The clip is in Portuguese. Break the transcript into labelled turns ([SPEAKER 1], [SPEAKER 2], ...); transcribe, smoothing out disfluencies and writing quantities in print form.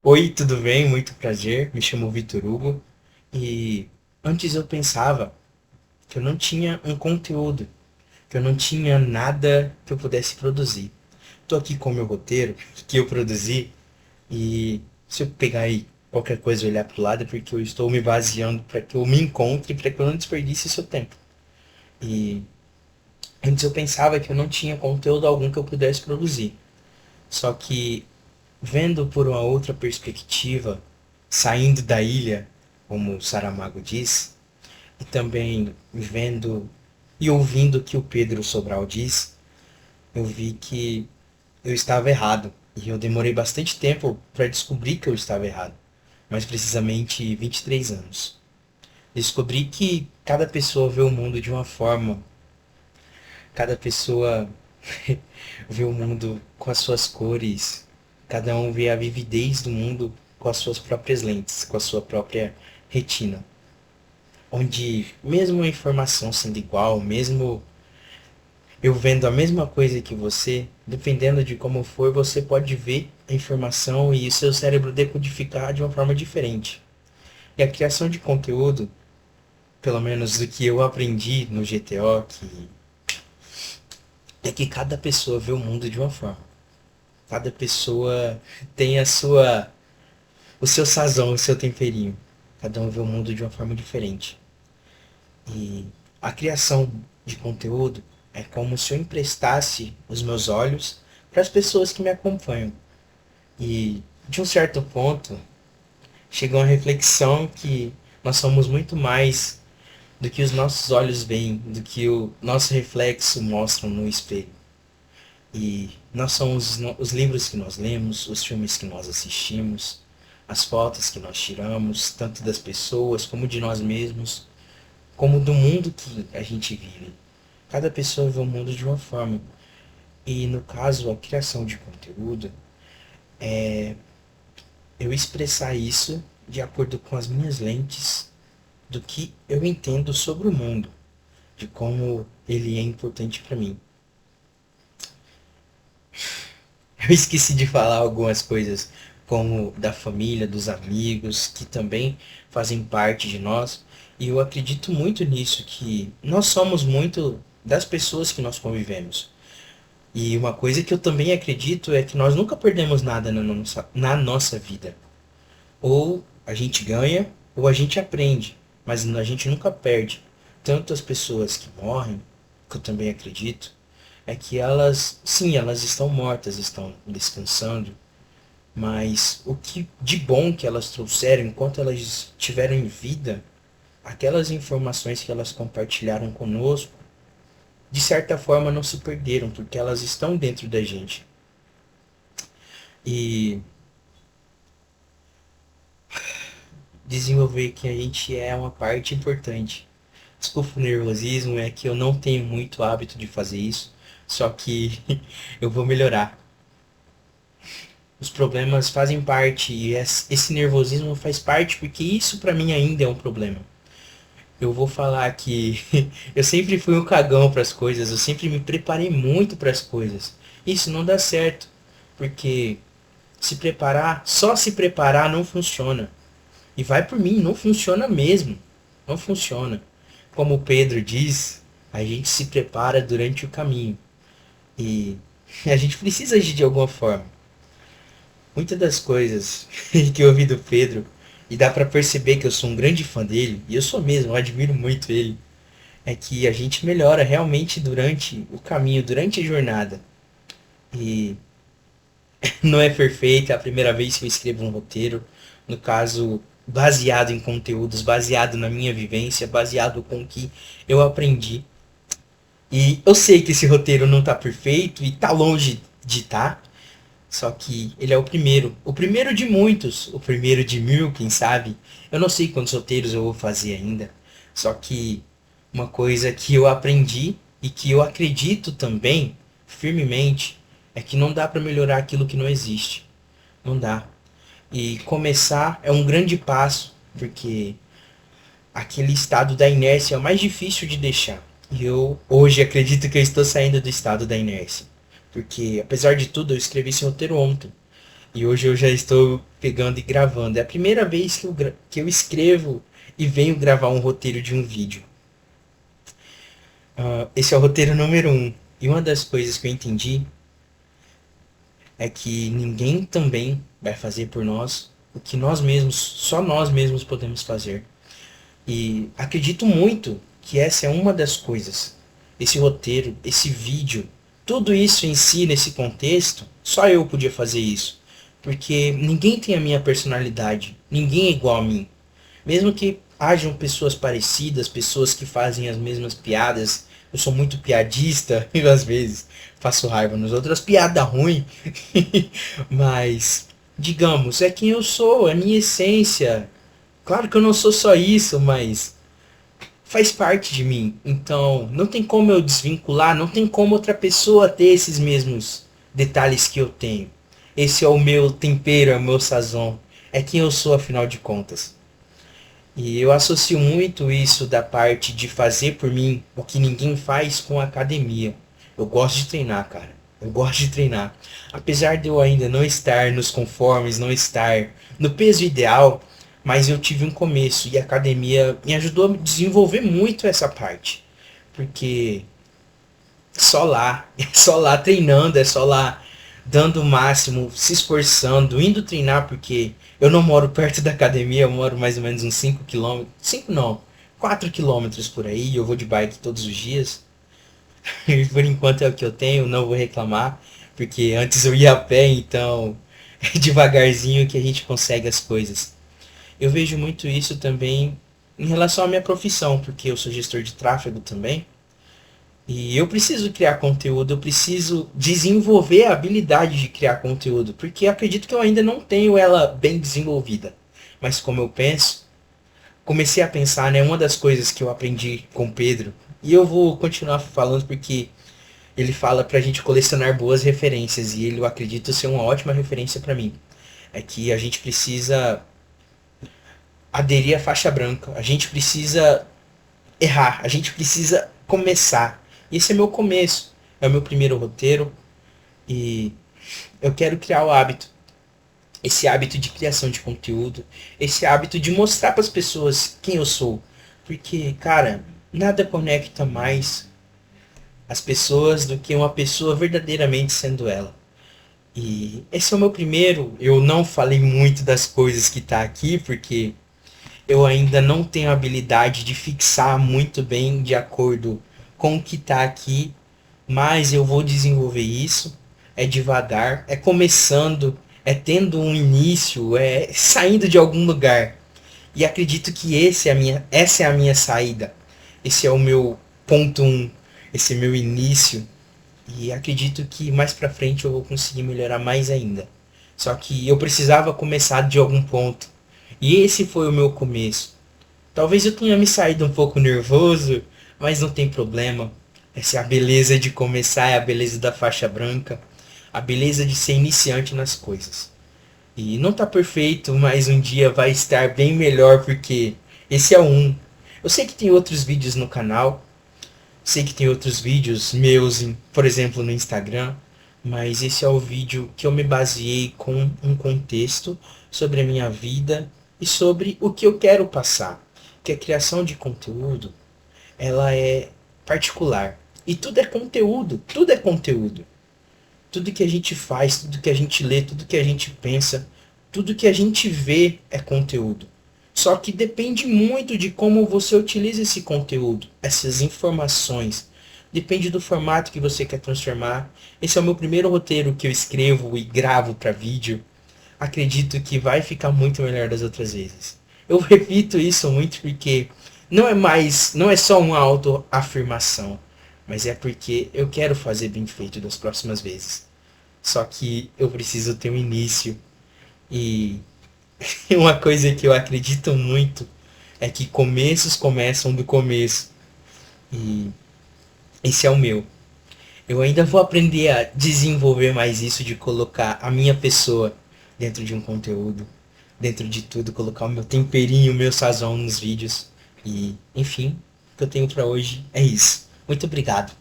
[SPEAKER 1] Oi, tudo bem? Muito prazer. Me chamo Vitor Hugo e antes eu pensava que eu não tinha um conteúdo, que eu não tinha nada que eu pudesse produzir. Tô aqui com o meu roteiro que eu produzi e se eu pegar aí qualquer coisa e olhar pro lado é porque eu estou me baseando para que eu me encontre, para que eu não desperdice seu tempo. E antes eu pensava que eu não tinha conteúdo algum que eu pudesse produzir. Só que vendo por uma outra perspectiva, saindo da ilha, como o Saramago diz, e também vendo e ouvindo o que o Pedro Sobral diz, eu vi que eu estava errado. E eu demorei bastante tempo para descobrir que eu estava errado. Mais precisamente 23 anos. Descobri que cada pessoa vê o mundo de uma forma, cada pessoa vê o mundo com as suas cores, cada um vê a vividez do mundo com as suas próprias lentes, com a sua própria retina. Onde, mesmo a informação sendo igual, mesmo eu vendo a mesma coisa que você, dependendo de como for, você pode ver a informação e o seu cérebro decodificar de uma forma diferente. E a criação de conteúdo, pelo menos do que eu aprendi no GTO, é que cada pessoa vê o mundo de uma forma. Cada pessoa tem o seu sazão, o seu temperinho. Cada um vê o mundo de uma forma diferente. E a criação de conteúdo é como se eu emprestasse os meus olhos para as pessoas que me acompanham. E de um certo ponto, chegou a reflexão que nós somos muito mais do que os nossos olhos veem, do que o nosso reflexo mostra no espelho. E nós somos os livros que nós lemos, os filmes que nós assistimos, as fotos que nós tiramos, tanto das pessoas como de nós mesmos, como do mundo que a gente vive. Cada pessoa vê o mundo de uma forma. E no caso, a criação de conteúdo, eu expressar isso de acordo com as minhas lentes do que eu entendo sobre o mundo, de como ele é importante para mim. Eu esqueci de falar algumas coisas, como da família, dos amigos, que também fazem parte de nós. E eu acredito muito nisso, que nós somos muito das pessoas que nós convivemos. E uma coisa que eu também acredito é que nós nunca perdemos nada na nossa vida. Ou a gente ganha, ou a gente aprende, mas a gente nunca perde. Tanto as pessoas que morrem, que eu também acredito, é que elas, sim, elas estão mortas, estão descansando, mas o que de bom que elas trouxeram enquanto elas estiveram em vida, aquelas informações que elas compartilharam conosco, de certa forma não se perderam, porque elas estão dentro da gente. E desenvolver que a gente é uma parte importante. Desculpa o nervosismo, é que eu não tenho muito hábito de fazer isso, só que eu vou melhorar. Os problemas fazem parte e esse nervosismo faz parte porque isso pra mim ainda é um problema. Eu vou falar que eu sempre fui um cagão para as coisas, eu sempre me preparei muito para as coisas. Isso não dá certo, porque se preparar, só se preparar não funciona. E vai por mim, não funciona mesmo. Não funciona. Como o Pedro diz, a gente se prepara durante o caminho. E a gente precisa agir de alguma forma. Muitas das coisas que eu ouvi do Pedro, e dá pra perceber que eu sou um grande fã dele, e eu sou mesmo, eu admiro muito ele, é que a gente melhora realmente durante o caminho, durante a jornada. E não é perfeito, é a primeira vez que eu escrevo um roteiro, no caso, baseado em conteúdos, baseado na minha vivência, baseado com o que eu aprendi. E eu sei que esse roteiro não tá perfeito e tá longe de estar, só que ele é o primeiro de muitos, o primeiro de mil, quem sabe. Eu não sei quantos roteiros eu vou fazer ainda, só que uma coisa que eu aprendi e que eu acredito também, firmemente, é que não dá para melhorar aquilo que não existe. Não dá. E começar é um grande passo, porque aquele estado da inércia é o mais difícil de deixar. E eu hoje acredito que eu estou saindo do estado da inércia. Porque, apesar de tudo, eu escrevi esse roteiro ontem. E hoje eu já estou pegando e gravando. É a primeira vez que eu escrevo e venho gravar um roteiro de um vídeo. Esse é o roteiro número um. E uma das coisas que eu entendi é que ninguém também vai fazer por nós o que nós mesmos, só nós mesmos podemos fazer. E acredito muito que essa é uma das coisas. Esse roteiro, esse vídeo, tudo isso em si, nesse contexto, só eu podia fazer isso. Porque ninguém tem a minha personalidade, ninguém é igual a mim. Mesmo que hajam pessoas parecidas, pessoas que fazem as mesmas piadas, eu sou muito piadista e às vezes faço raiva nos outros, piada ruim, mas digamos, é quem eu sou, é a minha essência. Claro que eu não sou só isso, mas faz parte de mim. Então, não tem como eu desvincular, não tem como outra pessoa ter esses mesmos detalhes que eu tenho. Esse é o meu tempero, é o meu sazon. É quem eu sou, afinal de contas. E eu associo muito isso da parte de fazer por mim o que ninguém faz com a academia. Eu gosto de treinar, cara. Eu gosto de treinar. Apesar de eu ainda não estar nos conformes, não estar no peso ideal, mas eu tive um começo e a academia me ajudou a desenvolver muito essa parte. Porque só lá, é só lá treinando, é só lá dando o máximo, se esforçando, indo treinar, porque eu não moro perto da academia, eu moro mais ou menos uns 5 quilômetros, 5 não, 4 quilômetros por aí, eu vou de bike todos os dias, e por enquanto é o que eu tenho, não vou reclamar, porque antes eu ia a pé, então é devagarzinho que a gente consegue as coisas. Eu vejo muito isso também em relação à minha profissão, porque eu sou gestor de tráfego também, e eu preciso criar conteúdo, eu preciso desenvolver a habilidade de criar conteúdo, porque acredito que eu ainda não tenho ela bem desenvolvida. Mas como eu penso, comecei a pensar, né, uma das coisas que eu aprendi com o Pedro, e eu vou continuar falando porque ele fala pra gente colecionar boas referências, e ele, eu acredito, ser uma ótima referência pra mim. É que a gente precisa aderir à faixa branca, a gente precisa errar, a gente precisa começar. E esse é meu começo, é o meu primeiro roteiro e eu quero criar o hábito, esse hábito de criação de conteúdo, esse hábito de mostrar para as pessoas quem eu sou, porque, cara, nada conecta mais as pessoas do que uma pessoa verdadeiramente sendo ela. E esse é o meu primeiro, eu não falei muito das coisas que tá aqui, porque eu ainda não tenho a habilidade de fixar muito bem de acordo com o que está aqui, mas eu vou desenvolver isso. É devagar, é começando, é tendo um início, é saindo de algum lugar. E acredito que essa é a minha saída. Esse é o meu ponto um, esse é meu início. E acredito que mais pra frente eu vou conseguir melhorar mais ainda. Só que eu precisava começar de algum ponto. E esse foi o meu começo. Talvez eu tenha me saído um pouco nervoso, mas não tem problema. Essa é a beleza de começar, é a beleza da faixa branca, a beleza de ser iniciante nas coisas. E não tá perfeito, mas um dia vai estar bem melhor porque esse é um. Eu sei que tem outros vídeos no canal, sei que tem outros vídeos meus, por exemplo, no Instagram, mas esse é o vídeo que eu me baseei com um contexto sobre a minha vida e sobre o que eu quero passar. Que a criação de conteúdo, ela é particular. E tudo é conteúdo, tudo é conteúdo. Tudo que a gente faz, tudo que a gente lê, tudo que a gente pensa, tudo que a gente vê é conteúdo. Só que depende muito de como você utiliza esse conteúdo, essas informações. Depende do formato que você quer transformar. Esse é o meu primeiro roteiro que eu escrevo e gravo para vídeo. Acredito que vai ficar muito melhor das outras vezes. Eu repito isso muito porque não é só uma autoafirmação, mas é porque eu quero fazer bem feito das próximas vezes. Só que eu preciso ter um início e uma coisa que eu acredito muito é que começos começam do começo. E esse é o meu. Eu ainda vou aprender a desenvolver mais isso de colocar a minha pessoa dentro de um conteúdo, dentro de tudo, colocar o meu temperinho, o meu sazão nos vídeos. E, enfim, o que eu tenho pra hoje é isso. Muito obrigado.